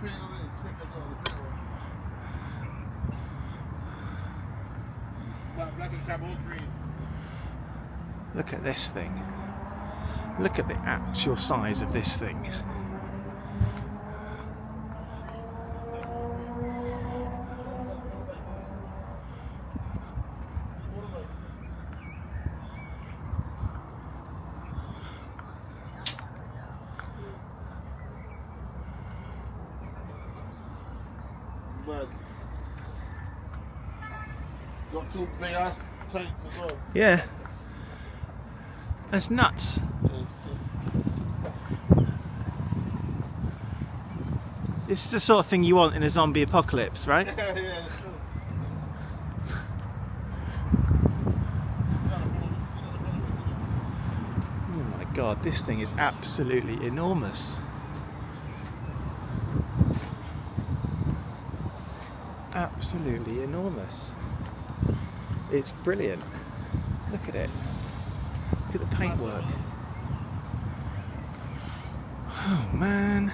paint on it is sick as well. The paint one. Black and camo green. Look at this thing. Look at the actual size of this thing. But got two big ass tanks as well. Yeah. That's nuts. This is the sort of thing you want in a zombie apocalypse, right? Yeah, that's true. Oh my god, this thing is absolutely enormous. Absolutely enormous. It's brilliant. Look at it. Look at the paintwork. Oh man.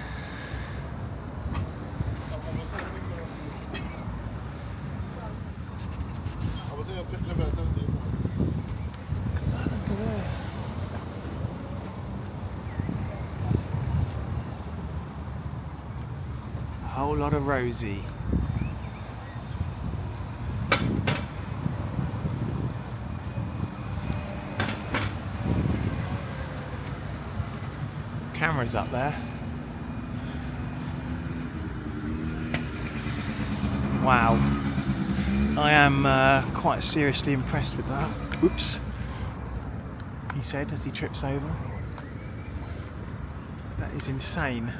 I'll take a picture of it and send it to you. Look at that. A whole lot of Rosie. Cameras up there. Wow. I am quite seriously impressed with that. Oops. He said as he trips over. That is insane.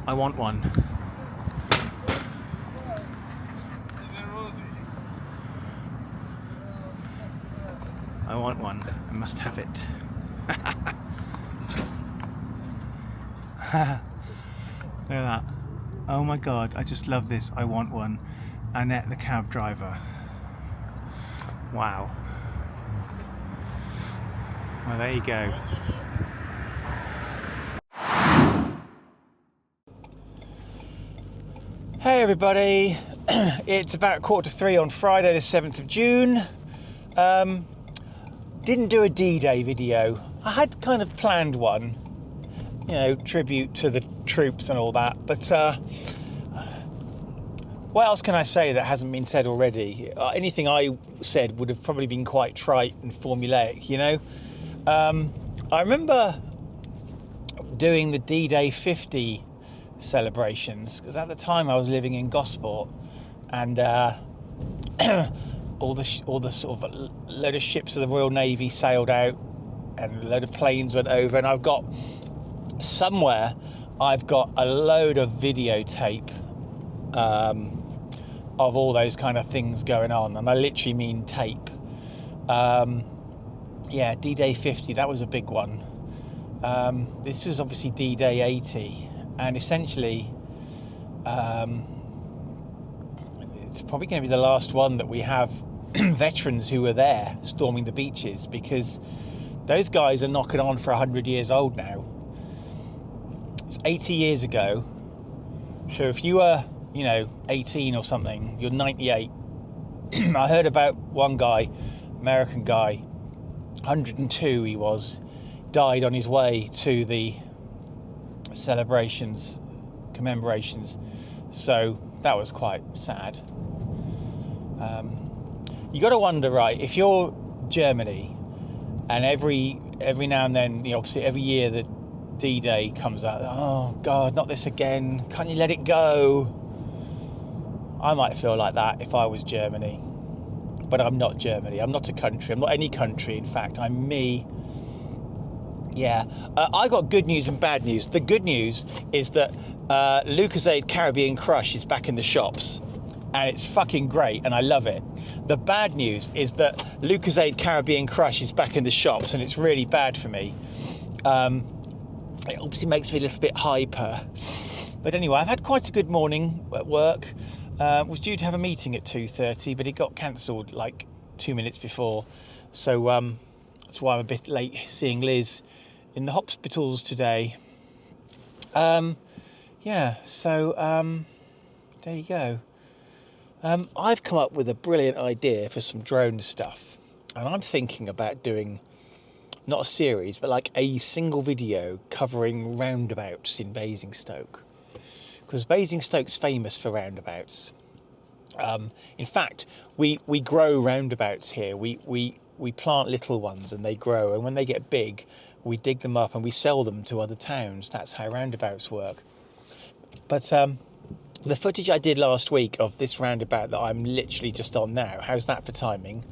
I want one. I want one. I must have it. Look at that. Oh my god, I just love this. I want one. Annette the cab driver. Wow. Well, there you go. Hey everybody. It's about 2:45 on Friday the 7th of June. Didn't do a D-Day video. I had kind of planned one. You know, tribute to the troops and all that, but what else can I say that hasn't been said already? Anything I said would have probably been quite trite and formulaic, you know. I remember doing the D-Day 50 celebrations, because at the time I was living in Gosport, and all the sort of load of ships of the Royal Navy sailed out, and a load of planes went over, and I've got a load of videotape of all those kind of things going on, and I literally mean tape. Yeah, D-Day 50, that was a big one. This was obviously D-Day 80, and essentially it's probably going to be the last one that we have veterans who were there storming the beaches, because those guys are knocking on for 100 years old now. It's 80 years ago. So if you were, 18 or something, you're 98. I heard about one guy, American guy, 102 he was, died on his way to the commemorations. So that was quite sad. You got to wonder, right, if you're Germany, and every now and then, obviously every year that D-Day comes out, oh God, not this again, can't you let it go? I might feel like that if I was Germany, but I'm not Germany. I'm not a country. I'm not any country. In fact, I'm me. Yeah, I got good news and bad news. The good news is that Lucozade Caribbean Crush is back in the shops, and it's fucking great, and I love it. The bad news is that Lucozade Caribbean Crush is back in the shops, and it's really bad for me. It obviously makes me a little bit hyper. But anyway, I've had quite a good morning at work. Was due to have a meeting at 2:30, but it got cancelled like 2 minutes before. So that's why I'm a bit late seeing Liz in the hospitals today. yeah, so there you go. I've come up with a brilliant idea for some drone stuff, and I'm thinking about doing not a series, but like a single video covering roundabouts in Basingstoke, because Basingstoke's famous for roundabouts. In fact, we grow roundabouts here. We plant little ones and they grow, and when they get big, we dig them up and we sell them to other towns. That's how roundabouts work. But the footage I did last week of this roundabout that I'm literally just on now, how's that for timing?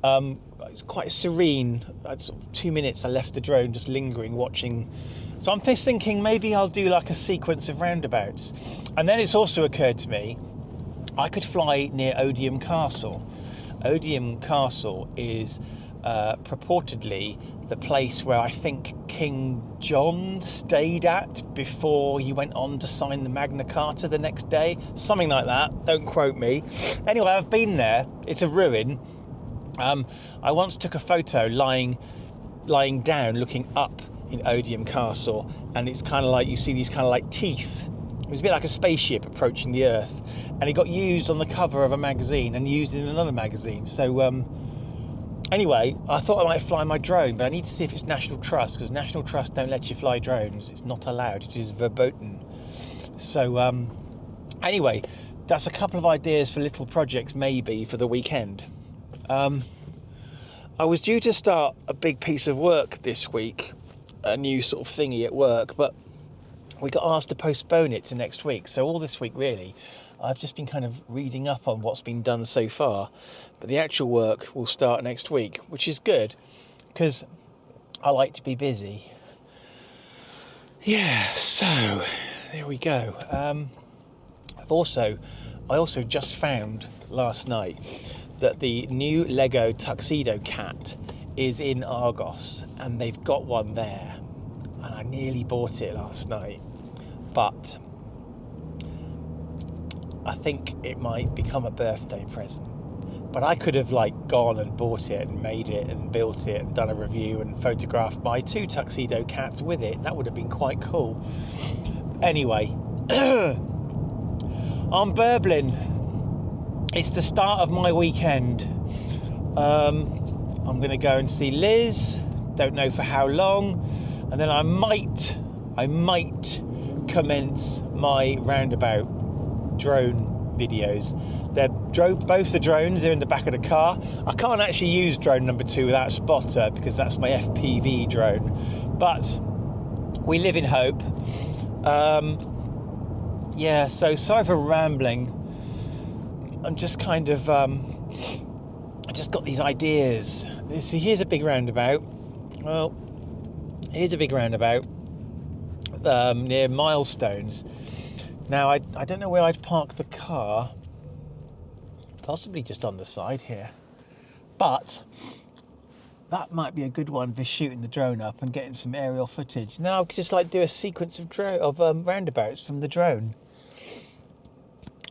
It's quite serene. Sort of 2 minutes I left the drone just lingering, watching. So I'm just thinking maybe I'll do like a sequence of roundabouts. And then it's also occurred to me, I could fly near Odium Castle. Odium Castle is purportedly the place where I think King John stayed at before he went on to sign the Magna Carta the next day. Something like that. Don't quote me. Anyway, I've been there. It's a ruin. I once took a photo lying down looking up in Odium Castle, and it's kind of like you see these kind of like teeth. It was a bit like a spaceship approaching the Earth, and it got used on the cover of a magazine and used in another magazine. So anyway, I thought I might fly my drone, but I need to see if it's National Trust, because National Trust don't let you fly drones. It's not allowed. It is verboten. So anyway, that's a couple of ideas for little projects maybe for the weekend. I was due to start a big piece of work this week, a new sort of thingy at work, but we got asked to postpone it to next week. So all this week, really, I've just been kind of reading up on what's been done so far. But the actual work will start next week, which is good, because I like to be busy. Yeah, so there we go. I also just found last night that the new Lego Tuxedo Cat is in Argos, and they've got one there. And I nearly bought it last night, but I think it might become a birthday present. But I could have gone and bought it and made it and built it and done a review and photographed my 2 tuxedo cats with it. That would have been quite cool. Anyway, I'm burbling. It's the start of my weekend. I'm going to go and see Liz. Don't know for how long. And then I might commence my roundabout drone videos. Both the drones are in the back of the car. I can't actually use drone number 2 without a spotter, because that's my FPV drone. But we live in hope. Yeah, so sorry for rambling. I'm just kind of I just got these ideas. See, here's a big roundabout. Well, here's a big roundabout near Milestones. Now, I don't know where I'd park the car. Possibly just on the side here. But that might be a good one for shooting the drone up and getting some aerial footage. Now I could just do a sequence of roundabouts from the drone.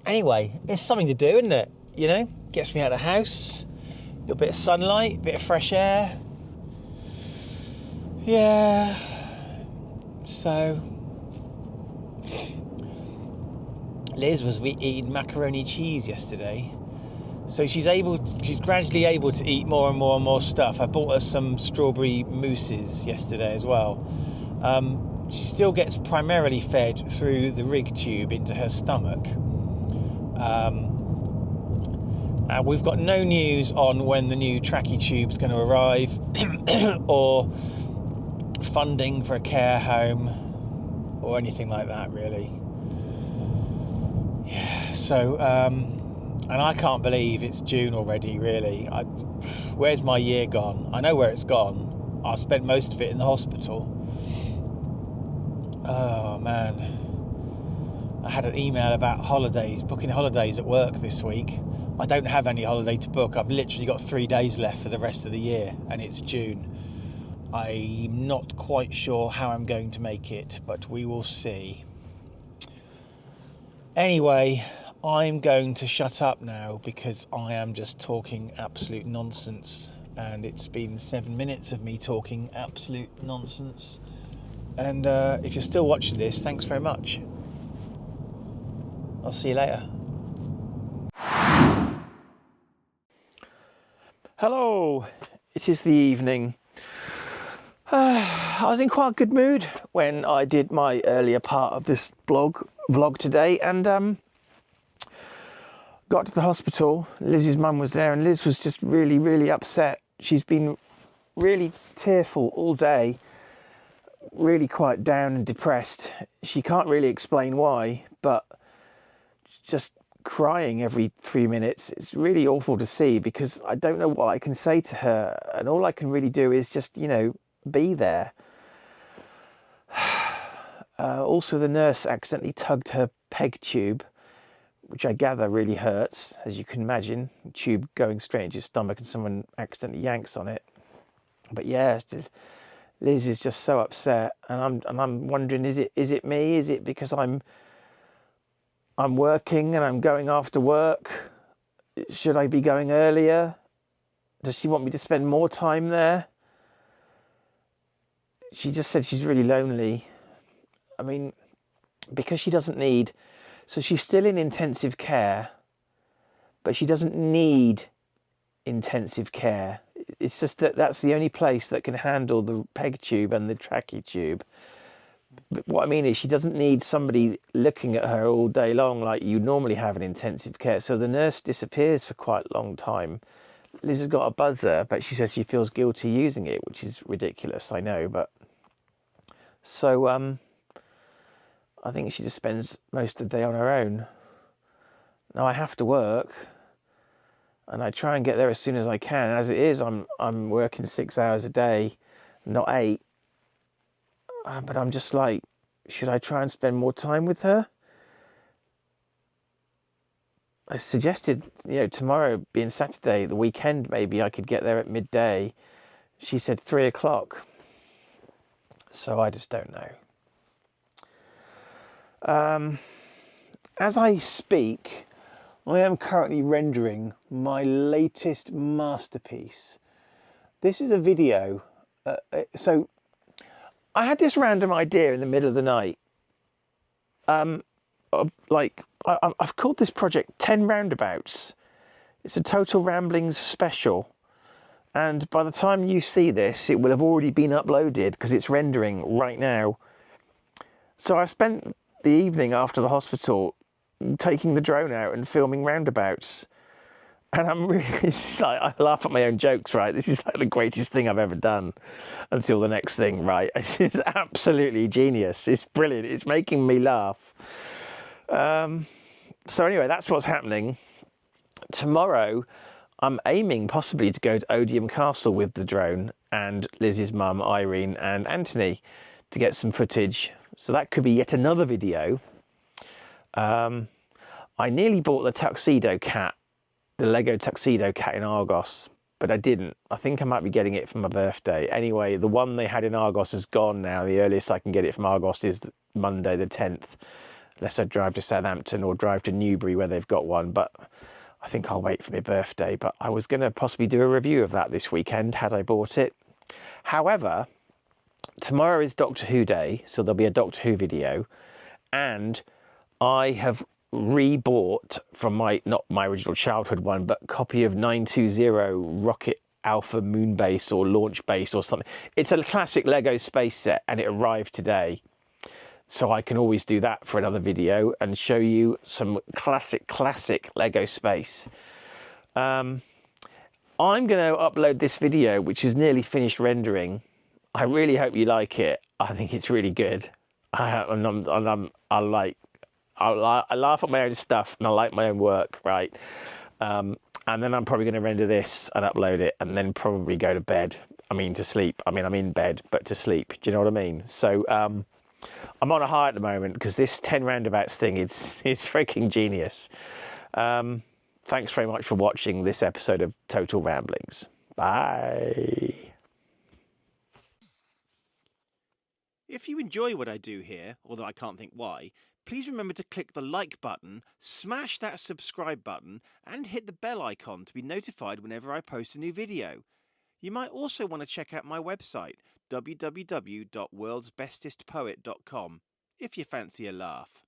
Anyway, it's something to do, isn't it? You know, gets me out of the house. A little bit of sunlight, a bit of fresh air. Yeah. So Liz was eating macaroni cheese yesterday, so she's gradually able to eat more and more and more stuff. I bought her some strawberry mousses yesterday as well. She still gets primarily fed through the rig tube into her stomach. We've got no news on when the new trachea tube's going to arrive or funding for a care home or anything like that, really. Yeah, so and I can't believe it's June already, really. Where's my year gone? I know where it's gone. I spent most of it in the hospital. Oh man, I had an email about holidays, booking holidays at work this week. I don't have any holiday to book. I've literally got 3 days left for the rest of the year, and it's June. I'm not quite sure how I'm going to make it, but we will see. Anyway, I'm going to shut up now because I am just talking absolute nonsense, and it's been 7 minutes of me talking absolute nonsense. And if you're still watching this, thanks very much. I'll see you later. Hello, it is the evening. I was in quite a good mood when I did my earlier part of this vlog today, and got to the hospital. Liz's mum was there, and Liz was just really, really upset. She's been really tearful all day, really quite down and depressed. She can't really explain why, but just crying every 3 minutes. It's really awful to see because I don't know what I can say to her, and all I can really do is just, you know, be there. Also, the nurse accidentally tugged her peg tube, which I gather really hurts, as you can imagine. A tube going straight into your stomach and someone accidentally yanks on it. But yeah, it's just, Liz is just so upset, and I'm wondering, is it me? Is it because I'm working and I'm going after work? Should I be going earlier? Does she want me to spend more time there? She just said she's really lonely. I mean, because she doesn't need... So she's still in intensive care, but she doesn't need intensive care. It's just that that's the only place that can handle the peg tube and the trachea tube. But what I mean is she doesn't need somebody looking at her all day long like you normally have in intensive care. So the nurse disappears for quite a long time. Liz has got a buzzer, but she says she feels guilty using it, which is ridiculous, I know. But so I think she just spends most of the day on her own. Now I have to work, and I try and get there as soon as I can. As it is, I'm working 6 hours a day, not 8. But I'm just like, should I try and spend more time with her? I suggested, you know, tomorrow being Saturday, the weekend, maybe I could get there at midday. She said 3 o'clock. So I just don't know. As I speak, I am currently rendering my latest masterpiece. This is a video. So I had this random idea in the middle of the night. I've called this project 10 Roundabouts. It's a Total Ramblings special. And by the time you see this, it will have already been uploaded because it's rendering right now. So I spent the evening after the hospital taking the drone out and filming roundabouts. And I'm really, it's like, I laugh at my own jokes, right? This is like the greatest thing I've ever done until the next thing, right? It's absolutely genius. It's brilliant. It's making me laugh. So anyway, that's what's happening. Tomorrow, I'm aiming possibly to go to Odium Castle with the drone and Liz's mum, Irene, and Anthony to get some footage. So that could be yet another video. I nearly bought the tuxedo cat, the Lego tuxedo cat in Argos, but I didn't. I think I might be getting it for my birthday. Anyway, the one they had in Argos is gone now. The earliest I can get it from Argos is Monday the 10th, unless I drive to Southampton or drive to Newbury where they've got one, but I think I'll wait for my birthday. But I was going to possibly do a review of that this weekend had I bought it. However, tomorrow is Doctor Who Day, so there'll be a Doctor Who video, and I have rebought from not my original childhood one, but copy of 920 Rocket Alpha Moon Base or Launch Base or something. It's a classic Lego space set, and it arrived today. So I can always do that for another video and show you some classic Lego space. I'm going to upload this video, which is nearly finished rendering. I really hope you like it. I think it's really good. I laugh at my own stuff and I like my own work, right? And then I'm probably going to render this and upload it and then probably go to bed. I mean, to sleep. I mean, I'm in bed, but to sleep. Do you know what I mean? So I'm on a high at the moment because this 10 Roundabouts thing, it's freaking genius. Thanks very much for watching this episode of Total Ramblings. Bye. If you enjoy what I do here, although I can't think why, please remember to click the like button, smash that subscribe button, and hit the bell icon to be notified whenever I post a new video. You might also want to check out my website, www.worldsbestestpoet.com, if you fancy a laugh.